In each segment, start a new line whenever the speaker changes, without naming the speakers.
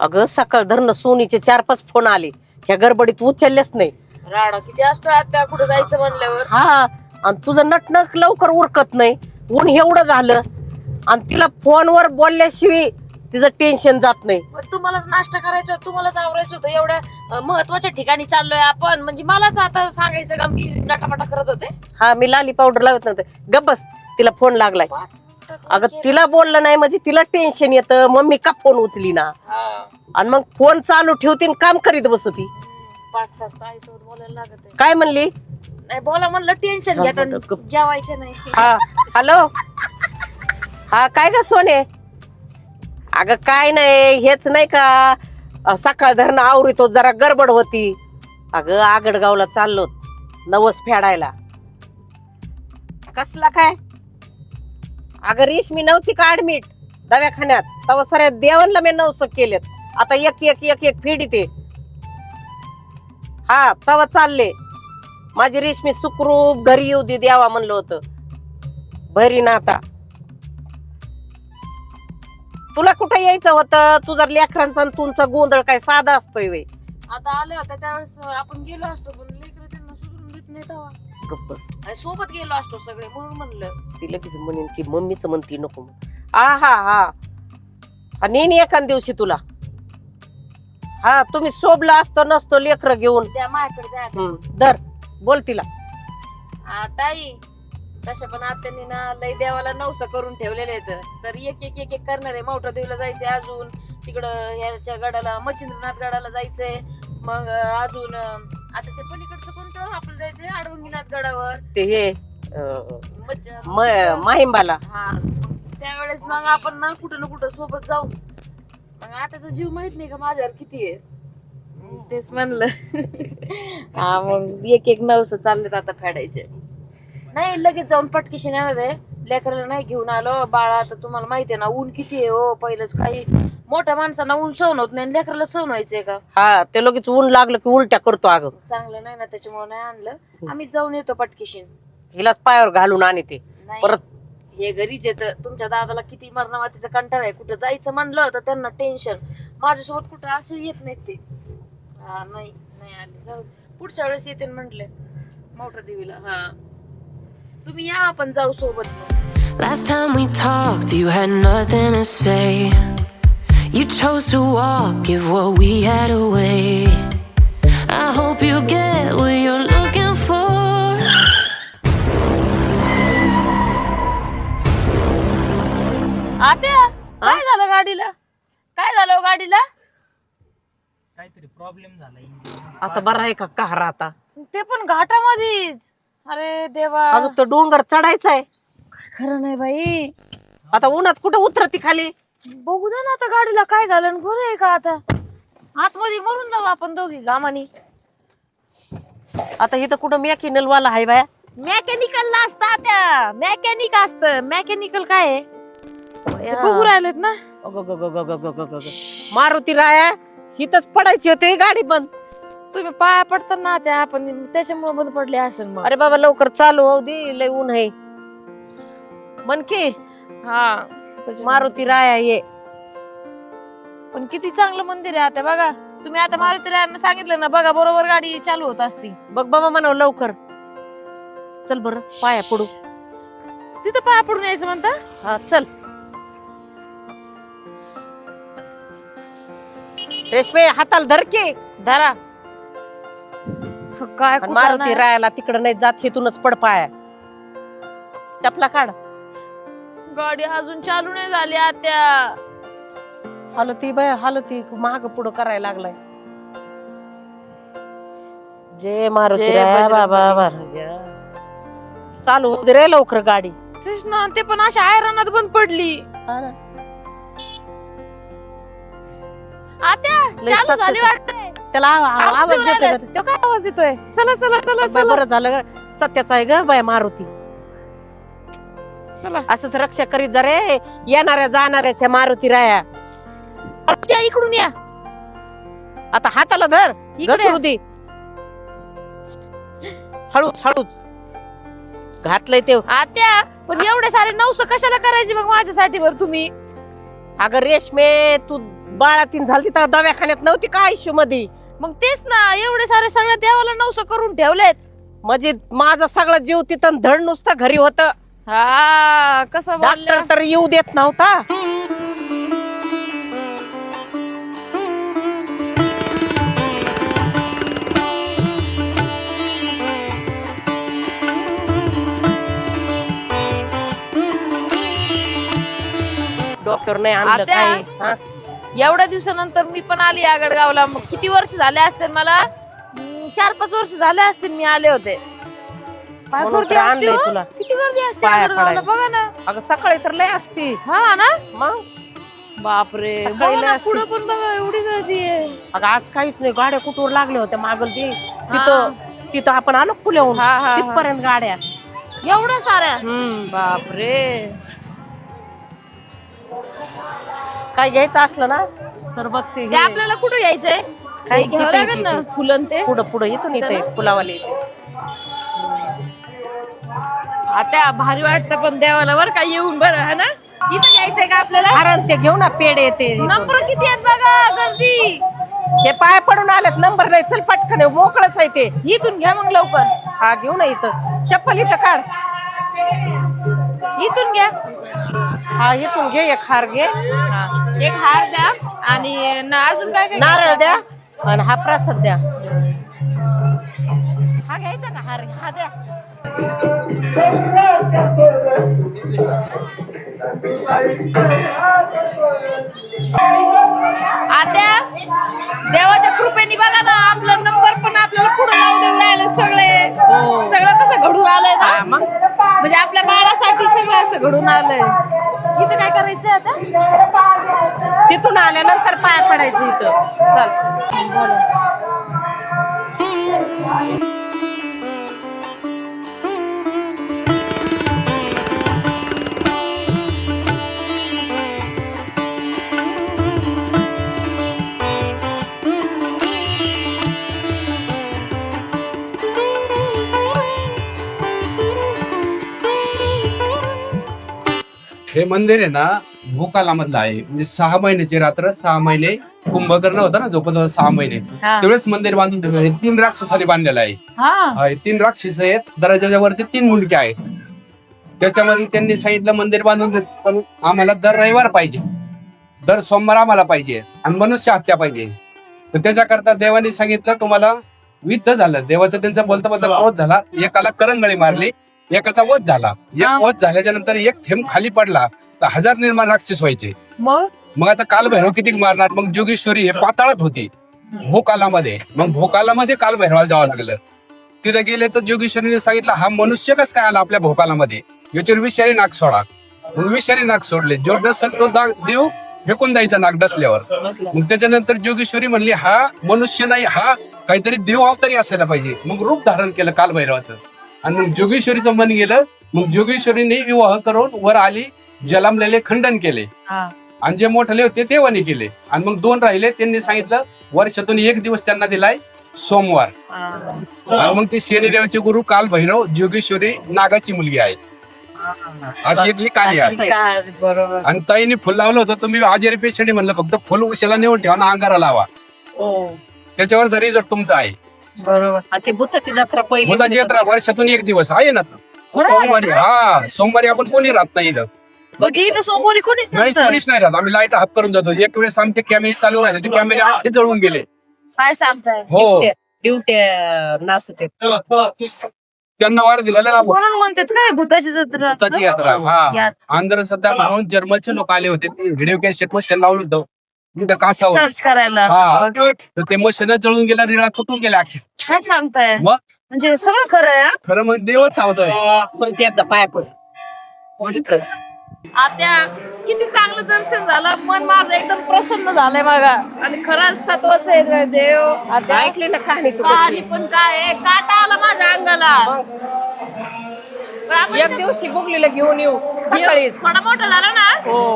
अगं सकाळ धरणं सोनीचे 4-5 फोन आले, ह्या गडबडीत उचललेच नाही.
राडा किती असतो आता कुठं जायचं म्हणल्यावर.
हा, आणि तुझं नटनक लवकर उरकत नाही. ऊन एवढं झालं आणि तिला फोनवर बोलल्याशिवाय तिचं टेन्शन जात नाही.
मग तुम्हालाच नाश्ता करायचा होता, तुम्हालाच आवरायचं होतं. एवढ्या महत्वाच्या ठिकाणी चाललोय आपण, म्हणजे मलाच आता सांगायचं का मी नटापटा करत होते.
हा, मी लाली पावडर लावत नव्हते. गब्बस, तिला फोन लागलाय.
5 मिनिटात
अगं तिला बोललं नाही म्हणजे तिला टेन्शन येतं. मम्मी का फोन उचली ना, आणि मग फोन चालू ठेवते आणि काम करीत बसती.
5 तास आईसोबत बोलायला लागत आहे.
काय म्हणली?
नाही बोला म्हणलं, टेन्शन घेत जेवायचं नाही.
हा, हॅलो. हा, काय ग सोने? अगं काय नाही, हेच नाही का सकाळ धरणं आवरितो, जरा गडबड होती. अगं आगडगावला चाललो नवस फेडायला. कसला काय? अगं रेशमी नव्हती का ऍडमिट दवाखान्यात, तवा सऱ्या देवांना मी नवस केलेत. आता एक एक एक एक फेडीते. हा, तवा चालले. माझी रेशमी सुखरूप घरी येऊ दे द्यावा म्हणलं होतं. भरी ना आता तुला कुठं यायचं होतं? तुझा लेकरांचा आणि तुमचा गोंधळ काय साधा असतोय वे?
आता आले होते त्यावेळेस आपण गेलो असतो, पण लेकरं त्यांना सुधरून देत नाही तेव्हा.
गप्पस,
सोबत गेलो असतो सगळे, म्हणून म्हणलं.
ती लगेच म्हणेन की मम्मीच म्हणती नको. हा हा हा, नेन एखाद दिवशी तुला. हा, तुम्ही सोबला असतो नसतो लेकर घेऊन.
त्या माझ्याकडे द्या.
दर बोल तिला.
ताई, तशा पण आत्यानी ना लय देवाला नवसा करून ठेवलेले आहेत, तर एक एक एक एक करणार आहे. मोठा देवीला जायचंय, अजून तिकडं ह्याच्या गडाला मच्छिंद्रनाथ गडाला जायचंय. मग अजून आता ते पलीकडचं कोणतं आपलं जायचंय, आडवंगीनाथ गडावर,
ते हे माहिंबाला.
हा, त्यावेळेस मग आपण ना कुठं ना कुठं सोबत जाऊ. मग आताचा जीव माहित नाही का माझ्यावर किती आहे, तेच म्हणलं. हा, मग एक एक नवस चाललेत आता फेडायचे. नाही लगेच जाऊन पटकीशी येणार आहे. लेकराला नाही घेऊन आलो बाळा, आता तुम्हाला माहितीये ना ऊन किती आहे. हो, पहिलंच काही मोठ्या माणसांना ऊन सहन होत नाही, लेकराला सहन व्हायचंय का?
हा, ते लगेच ऊन लागलं की उलट्या करतो. अगं
चांगलं नाही ना, त्याच्यामुळे नाही आणलं. आम्ही जाऊन येतो पटकीशी.
हिलाच पायावर घालून आणि ते परत
हे घरीच येतं. तुमच्या दादाला किती मरणामातीचा कंटाळा आहे, कुठं जायचं म्हणलं तर त्यांना टेन्शन. माझ्यासोबत कुठं असं येत नाहीत ते. हा, नाही नाही आले, जाऊ पुढच्या वेळेस येते म्हटले मोठ्या देवीला. हा, तुम्ही या, आपण जाऊ सोबत.
Last time we talked, you had nothing to say. You chose to walk, give what we had away. I hope you get what you're looking for.
आत्या, काय झालं गाडीला? काय झालं गाडीला?
काहीतरी प्रॉब्लेम झाला.
आता बरा आहे का कहारा? आता
ते पण घाटामध्येच. अरे देवा,
अजून तो डोंगर चढायचा आहे.
खरं नाही बाई.
आता उन्हात कुठं उतरती खाली?
बघू दे ना आता गाडीला काय झालं. बरं आहे का आता? आतमध्ये मरून जाऊ आपण दोघी घामानी.
आता इथं कुठं मेकॅनिकल वाला आहे बाया?
मेकॅनिकल असता त्या, मेकॅनिक असत. मेकॅनिकल काय आहे ते बघू राहिलेत ना.
मारुती राया, हिथच पडायची होती गाडी बंद.
तुम्ही पाया पडताना त्या, आपण त्याच्यामुळे बंद पडले असेल मग.
अरे बाबा लवकर चालू होऊ दे, लय ऊन आहे. मन की
हा,
मारुती राया ये.
पण किती चांगलं मंदिर आहे आता बघा. तुम्ही आता मारुती रायांना सांगितलं ना, बघा बरोबर गाडी चालू होत असती.
बघ बाबा म्हणावं लवकर. चल बर, पाया पडू.
तिथं पाया पडून यायचं म्हणता?
हा, चल. रेशमे हाताला धर की.
धरा. काय
आणि मारुती रायाला तिकडं नाही जात, हेतूनच पड पाया. चपला काढ.
गाडी अजून चालू नाही झाली आत्या.
हालती बाय हालती, माग पुढं करायला लागलाय. जय मारुती
जय
राया
बजरंग
बाबा
बली.
महाराज. चालू होऊ दे रे लवकर गाडी.
तेच ना, ते पण अशा आयरनात बंद पडली. आत्या
लय
चालू
सख्त
झाली
होतं.
वाटतंय.
त्याला आवाज देतोय का?
तो काय आवाज देतोय? चला चला चला
बाय, बरं झालं ग, सत्याचा आहे ग बाय मारुती.
चला.
असंच रक्षा करीत जा रे येणाऱ्या जाणाऱ्याच्या मारुती राया.
आत्या इकडून या.
आता हाताला धर,
इकडे
घसरू दे. हळूच हळूच घातलंय ते.
आत्या, पण एवढे सारे नवस कशाला करायचे मग माझ्यासाठी वर तुम्ही?
अगं रेशमे, तू बाळातीन झाली तर दवाखान्यात नव्हती का आयुष्य मध्ये?
मग तेच ना, एवढे सारे सगळ्या देवाला नवस करून ठेवलेत.
म्हणजे माझा सगळा जीव तिथं धड नुसतं घरी होत.
हा कसं बोलल्या.
डॉक्टर तर येऊ देत नव्हता. डॉक्टर नाही आणलं
आत्या?
काय. हा?
एवढ्या दिवसानंतर मी पण आली आगडगावला. मग किती वर्ष झाले असते मला? 4-5 वर्ष झाले असते मी आले होते. काय
म्हणून
गर्दी
तर
असते
आणलंय
हो?
तुला.
किती गर्दी असते
पाया
आगडगावला,
पडायला.
बघा ना.
अगं सकाळी तर लय असती.
हा ना,
मग
बापरे.
सकाळी
बघा
लय
ना,
असते.
पुढं पण बघा एवढी गर्दी आहे.
अगं आज काहीच नाही, गाड्या कुठवर लागल्या होत्या मागल ती तिथं आपण आलो फुल्याहून
हा, हा, हा.
तिथपर्यंत गाड्या.
एवढ्या साऱ्या.
हम्म.
बापरे.
काय घ्यायचं असलं ना तर बघते
ते आपल्याला कुठं यायचंय?
काय
घ्यावं लागेल ना फुलं ते.
पुढं पुढं इथून येते फुलावाले.
आता भारी वाटतं पण देवाला बरं का येऊन, बरं है ना. इथं घ्यायचंय का आपल्याला?
अरे ते घेऊ ना पेढे येते.
नंबर किती आहेत बघा, गर्दी.
हे पाय पडून आलेत, नंबर नाही. चल पटकन, मोकळच आहे ते.
इथून घ्या मग लवकर.
हा घेऊ ना इथं. चप्पल इथं काढ.
इथून घ्या.
हा इथून घे. एक हार घे,
एक हार द्या आणि अजून काय काय
नारळ द्या आणि हा प्रसाद द्या.
हा घ्यायचा का हार? हा द्या. आत्या, देवाच्या कृपेने बघा ना, आपला नंबर पण आपल्याला पुढे लावू देऊ राहिले सगळे. सगळं कसं घडून आलंय ना.
हा, मग
म्हणजे आपल्या बाळासाठी सगळं असं घडून आलंय. इथं काय करायचंय आता?
तिथून आल्यानंतर पाय पडायचं इथं. चल.
हे मंदिर आहे ना भोकाला मधलं आहे. म्हणजे 6 महिन्याची रात्र, 6 महिने कुंभकर्ण होता ना झोपत होता 6 महिने, तेवढेच मंदिर बांधून ठेवलं. हे 3 राक्षसाने बांधलेलं आहे. हा, हे 3 राक्षस आहेत. दरवाजाच्या वरती 3 मुंडके आहेत. त्याच्यामध्ये त्यांनी सांगितलं मंदिर बांधून देत, पण आम्हाला दर रविवार पाहिजे, दर सोमवार आम्हाला पाहिजे आणि मनुष्य हत्या पाहिजे. तर त्याच्याकरता देवाने सांगितलं तुम्हाला युद्ध झालं. देवाचं त्यांचा बोलता बोलता क्रोध झाला. एकाला करंगळी मारली, एकाचा वध झाला. एक वध झाल्याच्या नंतर एक थेंब खाली पडला तर 1000 निर्माण राक्षस व्हायचे. मग आता कालभैरव किती मारणार? मग जोगेश्वरी हे पाताळात होती भोकालामध्ये. मग भोकालामध्ये कालभैरवाला जावं लागलं. तिथे गेले तर जोगेश्वरीने सांगितलं हा मनुष्य कस काय आला आपल्या भोकालामध्ये, याच्यावर विषारी नाग सोडा. मग विषारी नाग सोडले. जो डसल तो देव फेकून द्यायचा नाग डसल्यावर. मग त्याच्यानंतर जोगेश्वरी म्हणली हा मनुष्य नाही, हा काहीतरी देव अवतारी असायला पाहिजे. मग रूप धारण केलं कालभैरवाचं. आणि मग जोगेश्वरीचं मन गेलं. मग जोगेश्वरीने विवाह करून वर आली, जलमलेले खंडन केले आणि जे मोठले होते देवाने केले. आणि मग 2 राहिले. त्यांनी सांगितलं वर्षातून 1 दिवस त्यांना दिलाय सोमवार. आणि मग ती शनिदेवाचे गुरु कालभैरव, जोगेश्वरी नागाची मुलगी आहे. अशी इथली कहाणी आहे.
बरोबर.
आणि ताईने फुल लावलं होतं. तुम्ही आजारी पेशंट म्हणलं फक्त फुल उशाला नेऊन ठेवा ना, अंगारा लावा. त्याच्यावर रिझल्ट तुमचा आहे.
बरोबर. ते भूताची जत्रा पहिली.
भूताची यात्रा वर्षातून 1 दिवस आहे ना सोमवारी. हा, सोमवारी आपण कोणी राहत नाही इथं.
मग इथं सोमवारी कोणीच
नाही,
नसतं.
कोणीच नाही राहत. आम्ही लाईट हाफ करून जातो. एक वेळेस आमचे कॅमेरे चालू राहिले, ते कॅमेरे आखे जळून गेले.
काय सांगताय?
हो,
ड्युट्या नाचते.
त्यांना वार दिलेला ना
म्हणून म्हणतात काय भूताची जत्रा?
भूताची यात्रा. हा, आंध्र सध्या म्हणून जर्मनचे लोक आले होते. व्हिडिओ कॅसेट मशीन लावलं होतं तिथं कासावर.
सर्च करायला.
हा, तर ते मशीन जळून गेला, रिळा तुटून गेल्या अख्खे.
काय सांगताय?
मग
म्हणजे सगळं खरं आहे.
खरं मग देवच सावधाय.
पण ते एकदा पाया पड.
आत्या, किती चांगलं दर्शन झालं. मन माझं एकदम प्रसन्न झालंय बघा. आणि खरंच सत्वच आहे देव. आत्या
ऐकले ना कहाणी तू
कहाणी
कशी?
पण काय आहे, काटा आला माझ्या अंगाला. पण आपण
एक दिवशी बुगलीला घेऊन येऊ सकाळीच.
थोडा मोठा झाला ना,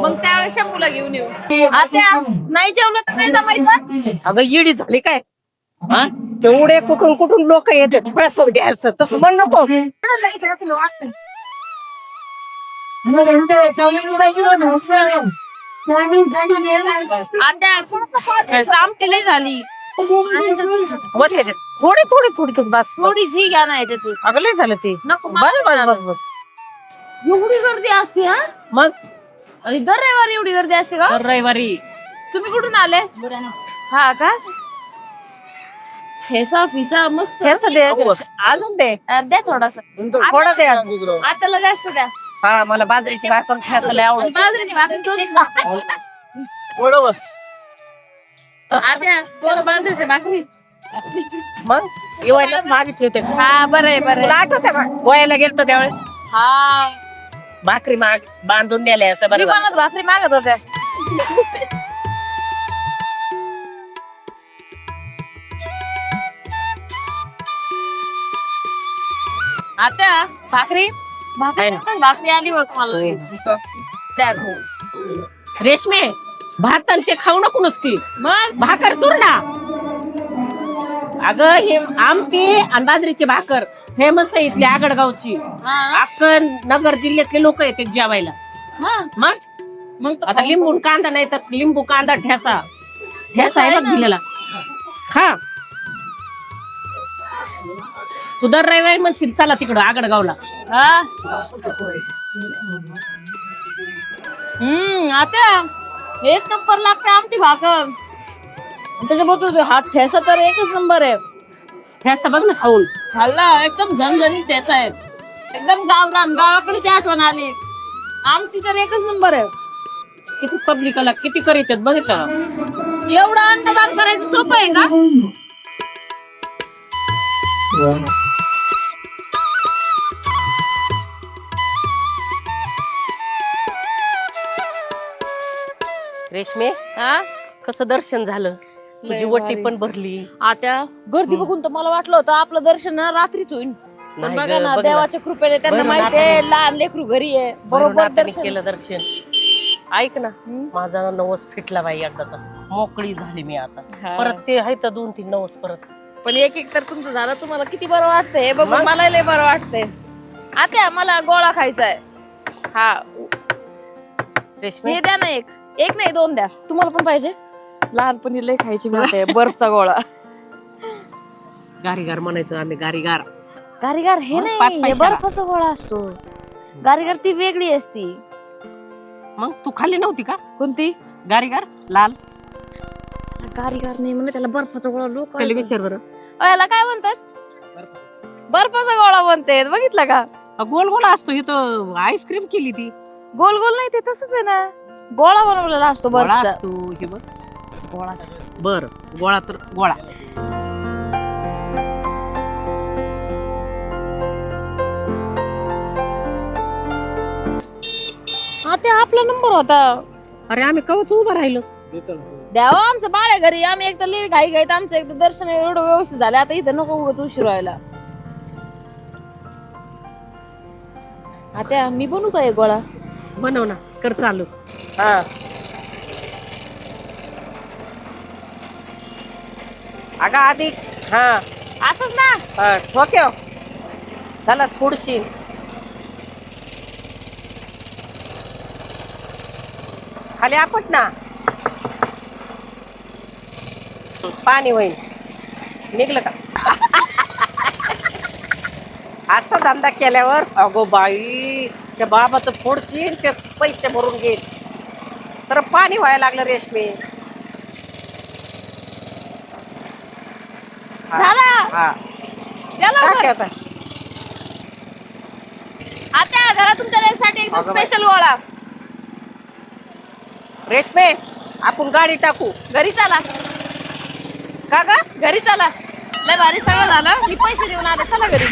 मग त्यावेळेस शंभूला घेऊन येऊ. आत्या, नाही जेवलं तर नाही जमायचं.
अगं येडी झाली काय? हा, तेवढे कुठून कुठून लोक येतात प्रसाद द्यायचं. तसं म्हण नको.
आता आमटी लई झाली
वर ह्याच्यात थोडी थोडी थोडी थोडी बस
थोडीशी घ्या ना याच्यात
अगं लय झालं ते
नको
बस बस बस बस
एवढी गर्दी असते हा
मग
आणि दर रविवारी एवढी गर्दी असते का
दर रविवारी
तुम्ही कुठून आले हा का ठेसा फिसा मस्त
ठेचा दे अजून दे
द्या थोडासा
थोडा दे अजून.
आता जास्त द्या
हा मला बाजरीची भाकर ठेचा लय आवडत
बाजरीची भाकरी दोन
बरोबर
आत्या दोन बाजरीची भाकरी
मग येवायला मागितले होते
हा बरं आहे बरं
तुला आठवतं का गोव्याला गेलतो त्यावेळेस
हा
भाकरी बांधून नेल्या असं बरं झालं.
विमानात भाकरी मागत होत्या आत्या भाकरी
आहे ना.
भाकरी आली बघ मला द्या भाऊ.
रेशमे भात आणि ते खाऊ नको नुसती
मग
भाकर दूर ना अगं हे आमटी आणि बाजरीची भाकर फेमस आहे इथली आगडगावची
हा
अक्कन नगर जिल्ह्यातले लोक येतात जेवायला
हा
मग
मग
आता लिंबू कांदा नाही तर लिंबू कांदा ठेसा ठेसा आहे बघ दिलेला खा तू दर रविवारी म्हणशील चला तिकडं आगडगावला
आता एक नंबर लागते आमटी भाकर त्याच्याबरोबर हा ठेसा तर एकच नंबर आहे
ठेसा बघ ना खाऊन
खाल्ला एकदम झणझणीत ठेसा आहे एकदम गावरान गावाकडे आठवण आली आमटी तर एकच नंबर आहे
किती पब्लिकला किती करीत बघितलं
एवढं अन्नदान करायचं सोपं आहे का
रेशमे
हा
कसं दर्शन झालं तुझी वट्टी पण भरली
आता गर्दी बघून तर मला वाटलं होतं आपलं दर्शन ना रात्रीच होईल पण
नाही
बघा
ग,
ना
बघ ना.
देवाच्या कृपेने त्यांना
भैरवनाथाने-
माहिती आहे लहान लेकरू घरी आहे बरोबर
भैरवनाथाने
दर्शन
केलं दर्शन ऐक ना माझा नवस फिटला बाई एकदाचा मोकळी झाली मी आता
हा.
परत ते आहे तर 2-3 नवस परत
पण एक एक तर तुमचं झालं तुम्हाला किती बरं वाटतंय हे बघून
मग?
मला लय बरं वाटतंय आता मला गोळा खायचा आहे हा
रेशमे
हे द्या ना एक एक नाही दोन द्या तुम्हाला पण पाहिजे लहानपणी लय खायची माहिती आहे बर्फचा गोळा
गारीगार म्हणायचं आम्ही गारीगार
गारीगार हे
मग
नाही
5
हे
पैशाला.
बर्फाचा गोळा असतो गारीगार ती वेगळी असती
मग तू खाल्ली नव्हती का
कोणती
गारीगार लाल
गारीगार नाही म्हणे त्याला बर्फाचा गोळा लोक
त्याला विचार बरं
याला काय म्हणतात बर्फाचा गोळा म्हणते बघितलं का
गोल गोल असतो इथं आईस्क्रीम केली ती
गोल गोल नाही ते तसंच आहे ना गोळा बनवलेला असतो
गोळा
बर्फचा
असतो हे बघ
गोळाच
बर गोळा तर गोळा
हा ते आपला नंबर होता
अरे आम्ही कवच उभं राहिलो
द्यावा आमचं बाळ आहे घरी आम्ही एकदा लई घाई घाईत आमचं एकदा दर्शन एवढं व्यवस्थित झालं आता इथं नको उगाच उशीर व्हायला आता मी बनू का एक गोळा
बनव ना कर चालू हा अगं आधी हा
असंच ना
ठोक्यो त्यालाच पुढशी खाली आपट ना पाणी होईल निघलं का असा धंदा केल्यावर अगो बाई त्या बाबाचं फोडची ते पैसे भरून घेईल तर पाणी व्हायला लागलं रेशमी
झाला
हा
गेला
टाक आता
आता जरा तुमच्या लेकसाठी एकदम
अगं बाई.
स्पेशल गोळा
रेशमे आपण गाडी टाकू
घरी चला
का ग
घरी चला लय भारी सगळं झालं मी पैसे देऊन आले चला घरी